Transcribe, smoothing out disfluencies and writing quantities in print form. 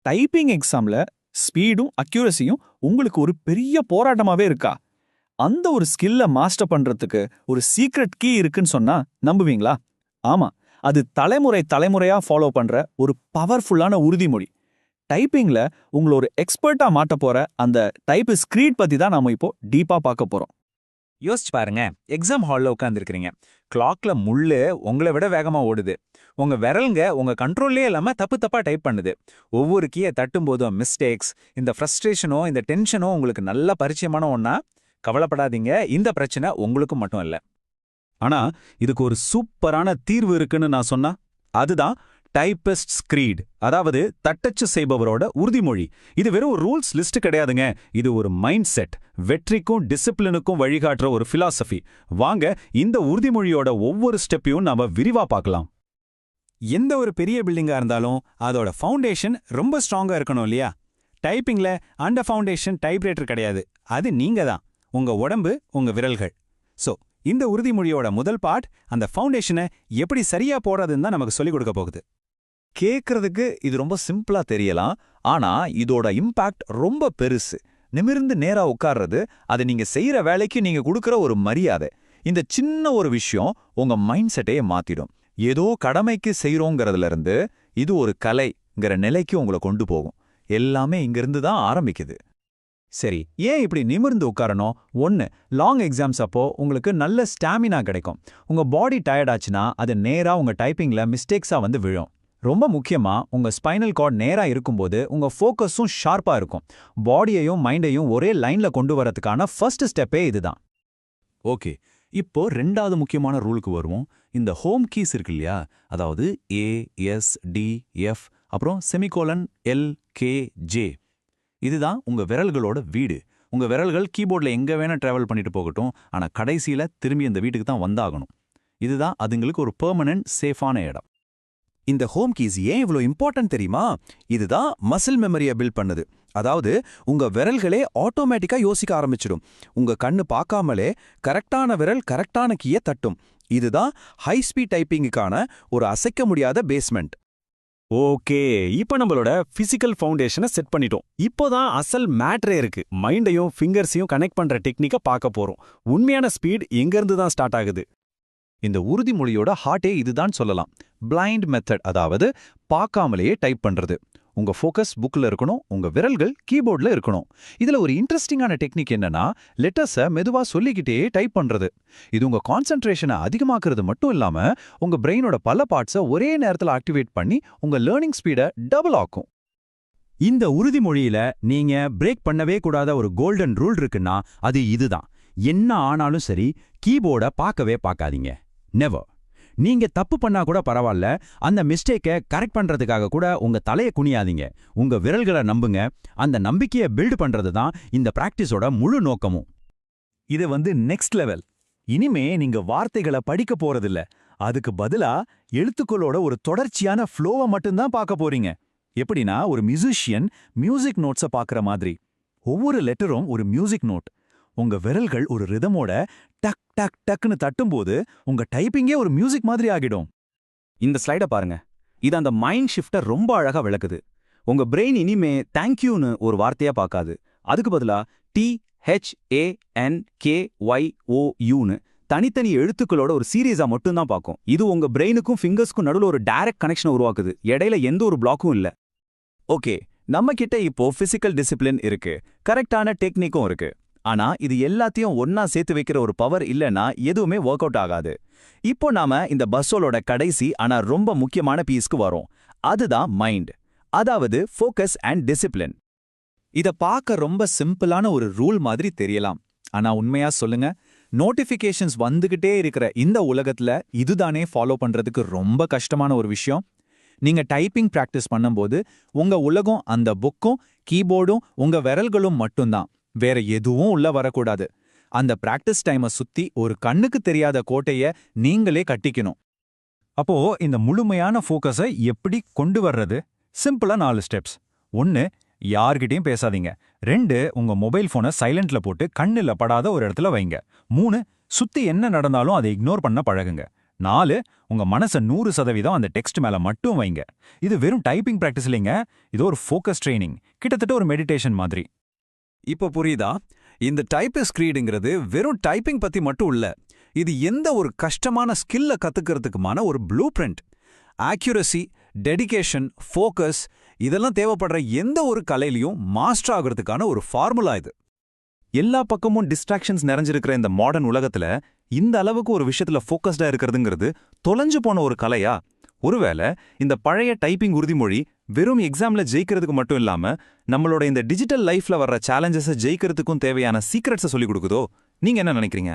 Typing எக்ஸாம்ல ஸ்பீடும் அக்யூரசியும் உங்களுக்கு ஒரு பெரிய போராட்டமாவே இருக்கா? அந்த ஒரு ஸ்கில்ல மாஸ்டர் பண்றதுக்கு ஒரு சீக்ரெட் கீ இருக்குன்னு சொன்னா நம்புவீங்களா? ஆமா, அது தலைமுறையா ஃபாலோ பண்ற ஒரு பவர்ஃபுல்லான உறுதிமொழி. டைப்பிங்ல உங்களை ஒரு எக்ஸ்பர்ட்டா மாட்ட போற அந்த டைப் ஸ்கிரீட் பத்தி தான் நாம இப்போ டீப்பா பார்க்க போறோம். யோசிச்சு பாருங்க, எக்ஸாம் ஹால்ல உட்காந்துருக்கீங்க. கிளாக்ல முள்ளு உங்களை விட வேகமா ஓடுது. உங்க விரலுங்க உங்க கண்ட்ரோல்லே இல்லாம தப்பா டைப் பண்ணுது. ஒவ்வொரு கீயை தட்டும் போதும் மிஸ்டேக்ஸ். இந்த ஃப்ரஸ்ட்ரேஷனோ இந்த டென்ஷனோ உங்களுக்கு நல்ல பரிச்சயமான ஒன்னா? கவலைப்படாதீங்க, இந்த பிரச்சனை உங்களுக்கு மட்டும் இல்ல. ஆனா இதுக்கு ஒரு சூப்பரான தீர்வு இருக்குன்னு நான் சொன்னா, அதுதான் டைபிஸ்ட் ஸ்கிரீட், அதாவது தட்டச்சு செய்பவரோட உறுதிமொழி. இது வெறும் ரூல்ஸ் லிஸ்ட் கிடையாதுங்க, இது ஒரு மைண்ட் செட், வெற்றிக்கும் டிசிப்ளினுக்கும் வழிகாட்டுற ஒரு பிலாசபி. வாங்க இந்த உறுதிமொழியோட ஒவ்வொரு ஸ்டெப்பையும் நாம விரிவா பார்க்கலாம். எந்த ஒரு பெரிய பில்டிங்கா இருந்தாலும் அதோட ஃபவுண்டேஷன் ரொம்ப ஸ்ட்ராங்கா இருக்கணும் இல்லையா? டைப்பிங்ல அந்த ஃபவுண்டேஷன் டைப்ரைட்டர் கிடையாது, அது நீங்க தான், உங்க உடம்பு, உங்க விரல்கள். சோ இந்த உறுதிமொழியோட முதல் பார்ட் அந்த ஃபவுண்டேஷனை எப்படி சரியா போடுறதுன்னு தான் நமக்கு சொல்லிக் கொடுக்க போகுது. கேட்கறதுக்கு இது ரொம்ப சிம்பிளா தெரியலாம், ஆனா இதோட இம்பாக்ட் ரொம்ப பெருசு. நிமிர்ந்து நேரா உட்கார்றது, அது நீங்க செய்யற வேலைக்கு நீங்க கொடுக்கற ஒரு மரியாதை. இந்த சின்ன ஒரு விஷயம் உங்க மைண்ட் செட்டையே மாத்திடும். ஏதோ கடமைக்கு செய்யறோங்கிறதுல இருந்து இது ஒரு கலைங்கிற நிலைக்கு உங்களை கொண்டு போகும். எல்லாமே இங்கிருந்து தான் ஆரம்பிக்குது. சரி, ஏன் இப்படி நிமிர்ந்து உட்காரணும்? ஒன்று, லாங் எக்ஸாம்ஸ் அப்போ உங்களுக்கு நல்ல ஸ்டாமினா கிடைக்கும். உங்க பாடி டயர்ட் ஆச்சுன்னா அது நேரா உங்க டைப்பிங்ல மிஸ்டேக்ஸா வந்து விழும். ரொம்ப முக்கியமா உங்க ஸ்பைனல் கார்ட் நேரா இருக்கும்போது உங்க ஃபோக்கஸும் ஷார்ப்பா இருக்கும். பாடியையும் மைண்டையும் ஒரே லைன்ல கொண்டு வரதுக்கான ஃபர்ஸ்ட் ஸ்டெப்பே இதுதான். ஓகே, இப்போ ரெண்டாவது முக்கியமான ரூலுக்கு வருவோம். இந்த ஹோம் கீஸ் இருக்கு இல்லையா, அதாவது A, S, D, F, அப்புறம் செமிகோலன் L, K, J. இதுதான் உங்க விரல்களோட வீடு. உங்க விரல்கள் கீபோர்ட்ல எங்க வேணா டிராவல் பண்ணிட்டு போகட்டும், ஆனா கடைசியில திரும்பி அந்த வீட்டுக்கு தான் வந்தாகணும். இதுதான் அதுங்களுக்கு ஒரு பெர்மனன்ட் சேஃபான இடம். இந்த ஹோம் கீஸ் ஏன் இவ்வளோ இம்பார்ட்டன்ட் தெரியுமா? இதுதான் மசில் மெமரியை பில்ட் பண்ணுது. அதாவது உங்க விரல்களே ஆட்டோமேட்டிக்கா யோசிக்க ஆரம்பிச்சிடும். உங்க கண்ணு பார்க்காமலே கரெக்டான விரல் கரெக்டான கீயை தட்டும். இதுதான் ஹை ஸ்பீட் டைப்பிங்குக்கான ஒரு அசைக்க முடியாத பேஸ்மெண்ட். ஓகே, இப்போ நம்மளோட பிசிக்கல் ஃபவுண்டேஷனை செட் பண்ணிட்டோம். இப்போதான் அசல் மேட்ரே இருக்கு. மைண்டையும் ஃபிங்கர்ஸையும் கனெக்ட் பண்ற டெக்னிக்கை பார்க்க போறோம். உண்மையான ஸ்பீட் எங்கிருந்து தான் ஸ்டார்ட் ஆகுது? இந்த உறுதிமொழியோட ஹார்ட்டே இதுதான் சொல்லலாம். பிளைண்ட் மெத்தட், அதாவது பார்க்காமலேயே டைப் பண்றது. உங்க ஃபோக்கஸ் புக்ல இருக்கணும், உங்க விரல்கள் கீபோர்ட்ல இருக்கணும். இதுல ஒரு இன்ட்ரெஸ்டிங்கான டெக்னிக் என்னன்னா, லெட்டர்ஸை மெதுவா சொல்லிக்கிட்டே டைப் பண்றது. இது உங்க கான்சென்ட்ரேஷனை அதிகமாக்குறது மட்டும் இல்லாம உங்க பிரெயினோட பல பார்ட்ஸை ஒரே நேரத்தில் ஆக்டிவேட் பண்ணி உங்க லேர்னிங் ஸ்பீடை டபுள் ஆக்கும். இந்த உறுதிமொழியில நீங்க பிரேக் பண்ணவே கூடாத ஒரு கோல்டன் ரூல் இருக்குன்னா அது இதுதான். என்ன ஆனாலும் சரி, கீபோர்டை பார்க்கவே பார்க்காதீங்க. நெவர். நீங்க தப்பு பண்ணா கூட பரவாயில்ல, அந்த மிஸ்டேக்கை கரெக்ட் பண்றதுக்காக கூட உங்க தலையை குனியாதீங்க. உங்க விரல்களை நம்புங்க. அந்த நம்பிக்கையை பில்ட் பண்றது தான் இந்த பிராக்டிஸோட முழு நோக்கமும். இது நெக்ஸ்ட் லெவல். இனிமே நீங்க வார்த்தைகளை படிக்க போறதில்ல, அதுக்கு பதிலா எழுத்துக்களோட ஒரு தொடர்ச்சியான ஃப்ளோவை மட்டும்தான் பார்க்க போறீங்க. எப்படின்னா, ஒரு மியூசிஷியன் மியூசிக் நோட்ஸை பார்க்குற மாதிரி. ஒவ்வொரு லெட்டரும் ஒரு மியூசிக் நோட். உங்க விரல்கள் ஒரு ரிதமோட டக் டக் டக்குன்னு தட்டும்போது உங்க டைப்பிங்கே ஒரு மியூசிக் மாதிரி ஆகிடும். இந்த ஸ்லைடை பாருங்க, இது அந்த மைண்ட் ஷிஃப்ட்டை ரொம்ப அழகா விளக்குது. உங்க பிரெயின் இனிமே தேங்க்யூன்னு ஒரு வார்த்தையா பார்க்காது. அதுக்கு பதிலா THANKYOUன்னு தனித்தனி எழுத்துக்களோட ஒரு சீரீஸா மட்டும்தான் பார்க்கும். இது உங்க பிரெயினுக்கும் ஃபிங்கர்ஸ்க்கும் நடுவில் ஒரு டைரக்ட் கனெக்ஷனை உருவாக்குது. இடையில எந்த ஒரு பிளாக்கும் இல்ல. ஓகே, நம்ம கிட்ட இப்போ பிசிக்கல் டிசிப்ளின் இருக்கு, கரெக்டான டெக்னிக்கும் இருக்கு. ஆனா இது எல்லாத்தையும் ஒன்னா சேர்த்து வைக்கிற ஒரு பவர் இல்லைன்னா எதுவுமே ஒர்க் அவுட் ஆகாது. இப்போ நாம இந்த பஸ்ஸோட கடைசி ஆனா ரொம்ப முக்கியமான பீஸ்க்கு வரோம். அதுதான் மைண்ட், அதாவது ஃபோக்கஸ் அண்ட் டிசிப்ளின். இத பார்க்க ரொம்ப சிம்பிளான ஒரு ரூல் மாதிரி தெரியலாம். ஆனா உண்மையா சொல்லுங்க, நோட்டிஃபிகேஷன்ஸ் வந்துகிட்டே இருக்கிற இந்த உலகத்துல இதுதானே ஃபாலோ பண்றதுக்கு ரொம்ப கஷ்டமான ஒரு விஷயம். நீங்க டைப்பிங் பிராக்டிஸ் பண்ணும்போது உங்க உலகம் அந்த புக்கும் கீபோர்டும் உங்க விரல்களும் மட்டும்தான், வேற எதுவும் உள்ள வரக்கூடாது. அந்த பிராக்டிஸ் டைமை சுத்தி ஒரு கண்ணுக்கு தெரியாத கோட்டைய நீங்களே கட்டிக்கணும். அப்போ இந்த முழுமையான ஃபோக்கஸை எப்படி கொண்டு வர்றது? சிம்பிளா 4 ஸ்டெப்ஸ். 1, யார்கிட்டயும் பேசாதீங்க. 2, உங்க மொபைல் போனை சைலண்ட்ல போட்டு கண்ணுல படாத ஒரு இடத்துல வைங்க. 3, சுத்தி என்ன நடந்தாலும் அதை இக்னோர் பண்ண பழகுங்க. 4 உங்க மனச 100% அந்த டெக்ஸ்ட் மேல மட்டும் வைங்க. இது வெறும் டைப்பிங் பிராக்டிஸ் இல்லைங்க, இது ஒரு ஃபோக்கஸ் ட்ரைனிங், கிட்டத்தட்ட ஒரு மெடிடேஷன் மாதிரி. இப்போ புரியுதா? இந்த டைப்பிஸ்ட் ரீடுங்கிறது வெறும் டைப்பிங் பத்தி மட்டும் இல்ல, இது எந்த ஒரு கஷ்டமான ஸ்கில்ல கத்துக்கிறதுக்குமான ஒரு blue print. Accuracy, dedication, focus இதெல்லாம் தேவைப்படுற எந்த ஒரு கலையிலையும் மாஸ்டர் ஆகிறதுக்கான ஒரு ஃபார்முலா இது. எல்லா பக்கமும் டிஸ்ட்ராக்ஷன்ஸ் நிறைஞ்சிருக்கிற இந்த மாடர்ன் உலகத்துல இந்த அளவுக்கு ஒரு விஷயத்துல ஃபோக்கஸ்டா இருக்கிறதுங்கிறது தொலைஞ்சு போன ஒரு கலையா? ஒருவேளை இந்த பழைய டைப்பிங் உறுதிமொழி வெறும் எக்ஸாம்ல ஜெயிக்கிறதுக்கு மட்டும் இல்லாம நம்மளோட இந்த டிஜிட்டல் லைஃப்ல வர்ற சேலஞ்சஸை ஜெயிக்கிறதுக்கும் தேவையான சீக்ரெட்ஸை சொல்லிக் கொடுக்குதோ? நீங்க என்ன நினைக்கிறீங்க?